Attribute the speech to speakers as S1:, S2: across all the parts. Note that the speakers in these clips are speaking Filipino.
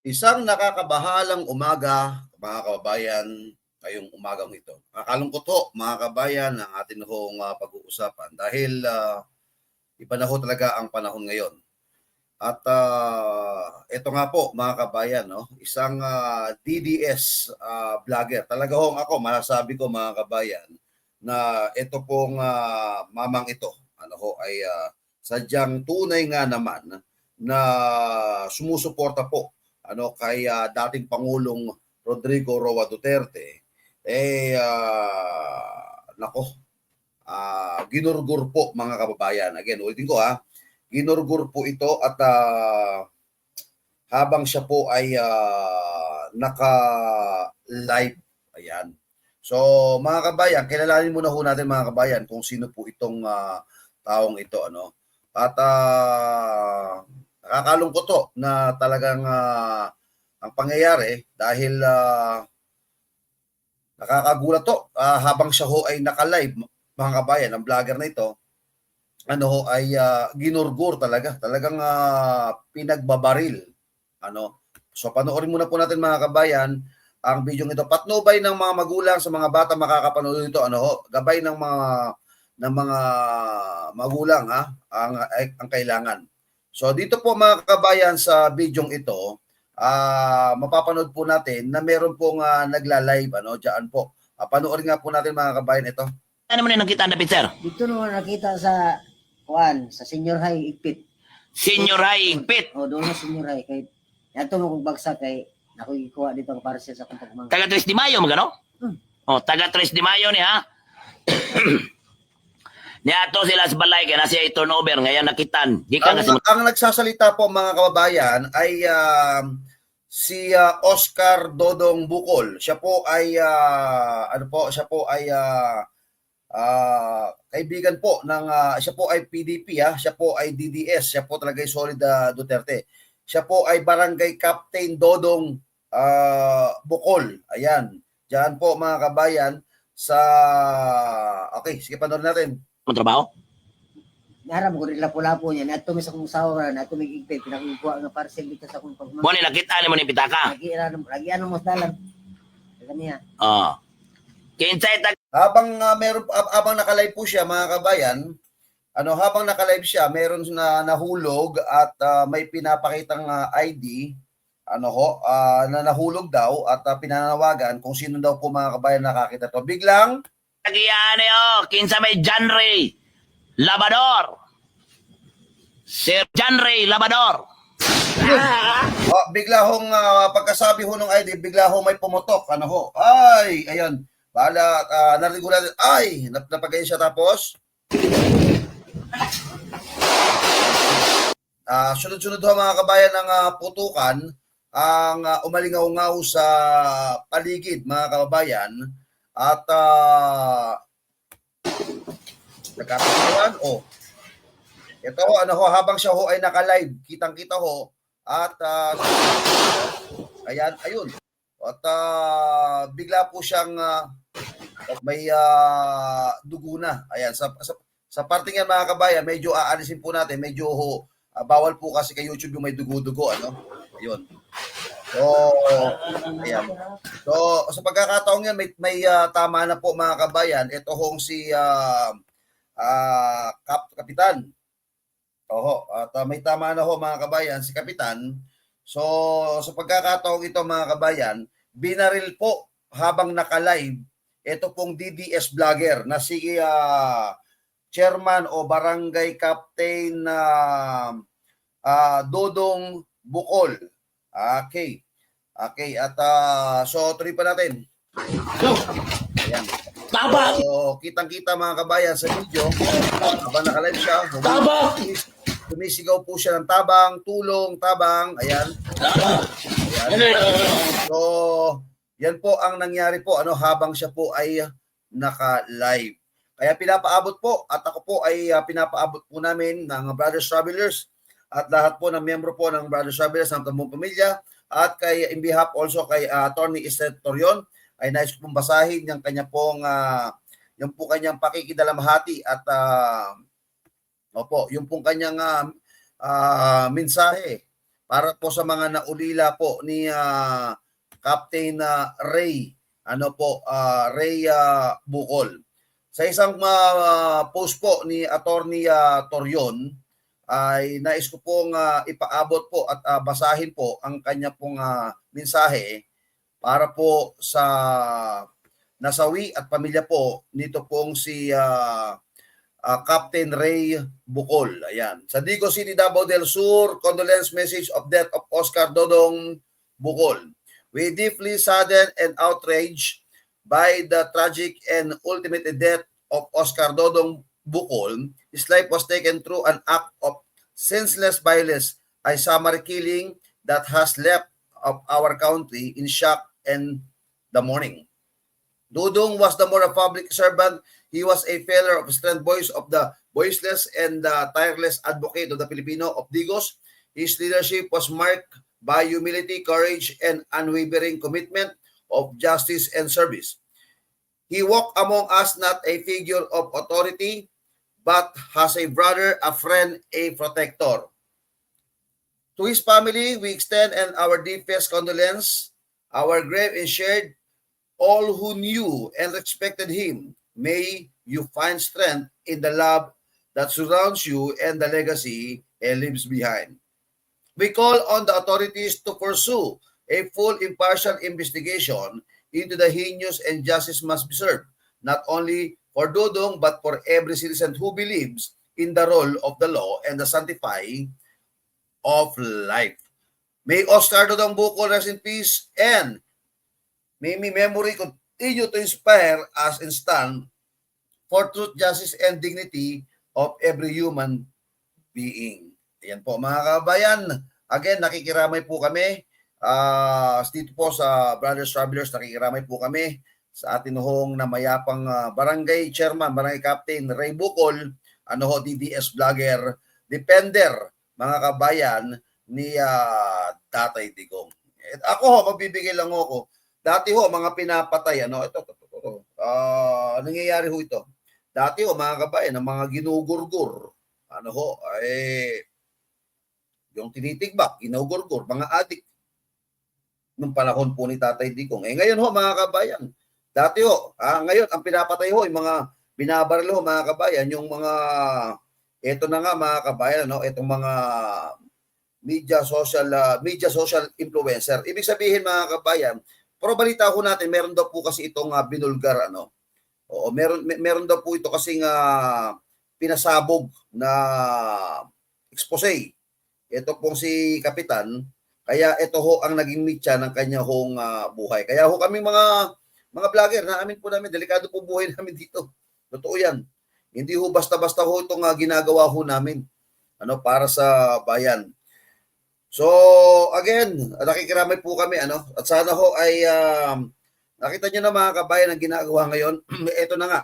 S1: Isang nakakabahalang umaga, mga kababayan, ngayong umagang ito. Nakakalungkot ho, mga kabayan, ang atin hong pag-uusapan dahil iba na ho talaga ang panahon ngayon. At ito nga po, mga kabayan, no, isang DDS vlogger. Talaga hong ako, masasabi ko, mga kabayan, na ito pong mamang ito, ano ho, ay sadyang tunay nga naman na sumusuporta po kay dating Pangulong Rodrigo Roa Duterte. Nako, ginurgur po, mga kababayan. Again, ulitin ko ginurgur po ito at habang siya po ay naka-live. Ayan. So, mga kabayan, kilalanin muna ho natin, mga kabayan, kung sino po itong taong ito. At nakakalungkot to na talagang ang pangyayari dahil nakakagulat to habang siya ho ay naka-live, mga kabayan, ang vlogger na ito ay ginurgur talagang pinagbabaril. So panoorin muna po natin, mga kabayan, ang video ito. Patnubay ng mga magulang sa mga bata makakapanood nito. Gabay ng mga magulang ang kailangan. So dito po, mga kabayan, sa video ito, mapapanood po natin na meron pong nagla-live diyan po. Panoorin nga po natin, mga kabayan, ito.
S2: Ano mo na nakita na, Peter?
S3: Dito naman nakita sa sa Senior High Igpit.
S2: Senior High Igpit.
S3: Doon sa Senior High kay yato mo kong bagsak kay ako gikuha dito ang parcel sa akong pagmangka.
S2: Taga 3 de Mayo magano? Taga 3 de Mayo ni ha. Niato sila sa balay kaya nasiya i-turnover ngayon nakitan. Di ka
S1: ang nagsasalita po, mga kababayan, ay si Oscar Dodong Bukol. Siya po ay kaibigan po ng siya po ay PDP, siya po ay DDS, siya po talaga ay solid Duterte. Siya po ay Barangay Captain Dodong Bukol. Ayan. Diyan po, mga kabayan, okay, sige, panoorin natin.
S2: Ang trabaho?
S3: Naram ko rin lapo-lapo niya. Nato mi sa kong sawa na ako may igpit pinakikuha nga parcel dito sa akong pagmangka.
S2: Mo ni nakita ni mo ni pitaka.
S3: Lagi ano mo dalan. Kaniya.
S2: Kinsay tag
S1: Habang habang naka-live po siya, mga kabayan, habang naka-live siya, meron na nahulog at may pinapakitang ID na nahulog daw at pinanawagan kung sino daw po, mga kabayan, nakakita to. Biglang
S2: tagiyan kinsa may John Ray Labador. Sir John Ray Labador.
S1: bigla hong pagkasabi ho ng ID, bigla ho may pumutok. Ay, ayun. Bala, narinig ko natin, ay, napagayin siya tapos. Sunod-sunod ho, mga kabayan, ng putukan ang umalingaw-ngaw sa paligid, mga kababayan, at nagkakataon, ito habang siya ho ay naka-live, kitang-kita ho, at ayun, at bigla po siyang may dugo na. Ayan, sa parting yan, mga kabayan, medyo aalisin po natin, medyo bawal po kasi kay YouTube yung may dugo-dugo, ayun. So, ayan. So, sa pagkakataong yan, may tama na po, mga kabayan. Ito hong si Kapitan. At may tama na ho, mga kabayan, si Kapitan. So, sa pagkakataong ito, mga kabayan, binaril po habang naka-live ito pong DDS vlogger na si Chairman o Barangay Captain Dodong Bukol. Okay. At so tuloy pa natin. Ayan.
S2: Taba.
S1: So, kitang-kita, mga kabayan, sa video, habang naka-live siya, tumisigaw po siya ng tabang, tulong, tabang, ayan. So, yan po ang nangyari po habang siya po ay naka-live. Kaya pinapaabot po, at ako po ay pinapaabot po namin ng Brothers Travelers at lahat po ng miyembro po ng Brothers Travelers ng Tambong Pamilya, at in behalf also kay Attorney Esther Torion, ay nais pong basahin yung kanya pong yung po kanyang pakikidalamhati at yung pong kanyang mensahe para po sa mga naulila po ni Captain Ray, Ray Bukol. Sa isang post po ni Attorney Torion, ay nais ko pong ipaabot po at basahin po ang kanya pong mensahe para po sa nasawi at pamilya po nito pong si Captain Ray Bukol. Ayan. Sa Digos City, Davao del Sur, condolence message of death of Oscar Dodong Bukol. We deeply saddened and outraged by the tragic and ultimate death of Oscar Dodong Bukol. His life was taken through an act of senseless violence, a summary killing that has left of our country in shock and the mourning. Dodong was the more public servant. He was a fellow of strength voice of the voiceless and tireless advocate of the Filipino of Digos. His leadership was marked by humility, courage, and unwavering commitment of justice and service. He walked among us not a figure of authority, but as a brother, a friend, a protector. To his family, we extend our deepest condolence, our grave and shared all who knew and respected him. May you find strength in the love that surrounds you and the legacy he leaves behind. We call on the authorities to pursue a full impartial investigation into the heinous and justice must be served, not only for Dodong but for every citizen who believes in the role of the law and the sanctifying of life. May Oscar Dodong Bukol rest in peace, and may memory continue to inspire us and stand for truth, justice, and dignity of every human being. Ayan po mga kabayan. Again, nakikiramay po kami. Dito po sa Brothers Travelers, nakikiramay po kami sa atin hong namayapang barangay chairman, barangay captain Ray Bukol, DDS vlogger, defender, mga kabayan ni Tatay Digong. Ako ho, magbibigay lang ako. Dati ho, mga pinapatay, nangyayari ho ito. Dati ho, mga kabayan, ang mga ginugurgur, yung tinitigbak, ginugurgur, mga adik, nung panahon po ni Tatay Digong. Ngayon ho, mga kabayan, dati ho, ngayon, ang pinapatay ho, yung mga binabaril ho, mga kabayan, yung mga, eto na nga, mga kabayan, itong mga media social influencer. Ibig sabihin, mga kabayan, pero balita ko natin, meron daw po kasi itong binulgar, Oo, meron daw po ito kasing pinasabog na expose. Ito pong si Kapitan, kaya ito ho ang naging mitya ng kanya hong buhay. Kaya ho kami mga vlogger, naamin po namin, delikado po buhay namin dito. Totoo yan. Hindi ho basta-basta ho itong ginagawa ho namin para sa bayan. So, again, nakikiramay po kami, at sana ho ay nakita nyo na mga kabayan ang ginagawa ngayon. Ito na nga.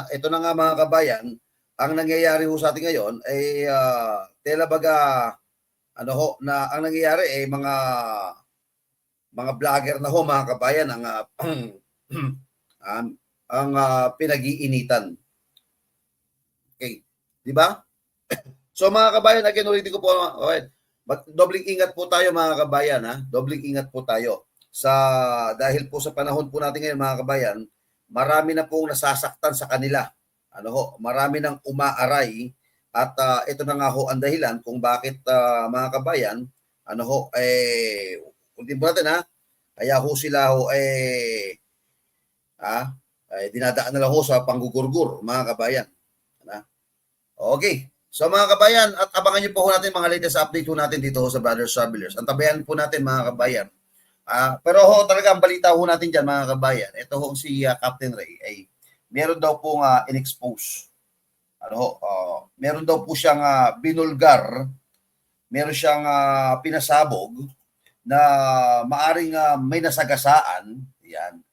S1: Ito na nga mga kabayan, ang nangyayari ho sa atin ngayon ay tela baga na ang nangyayari ay mga vlogger na ho mga kabayan ang pinag-iinitan. Okay, di ba? So mga kabayan, again ulitin ko po, okay. Dobling ingat po tayo mga kabayan, Dobling ingat po tayo. Dahil po sa panahon po natin ngayon mga kabayan, marami na pong nasasaktan sa kanila. Marami nang umaaray at ito na nga ho ang dahilan kung bakit mga kabayan, ulitin po natin kaya ho sila ho dinadaan na lang ho sa panggugurgur mga kabayan. Okay. So mga kabayan, at abangan niyo po natin mga latest update po natin dito ho sa Brothers Travelers. Antabayan po natin mga kabayan. Pero ho talaga ang balita ho natin dyan mga kabayan, ito ho si Captain Ray ay meron daw pong in-expose. Meron daw po siyang binulgar, meron siyang pinasabog na maaring may nasagasaan, yan.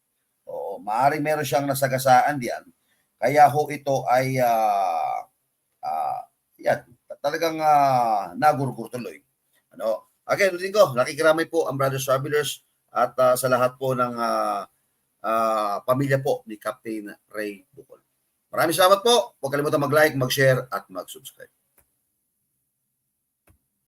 S1: Oo, maaring meron siyang nasagasaan diyan. Kaya ho ito ay yan, talagang nagurgur tuloy. Again, ulitin ko, nakikiramay po ang Brothers Travelers at sa lahat po ng pamilya po ni Captain Ray Bukol. Maraming salamat po. Huwag kalimutan mag-like, mag-share at mag-subscribe.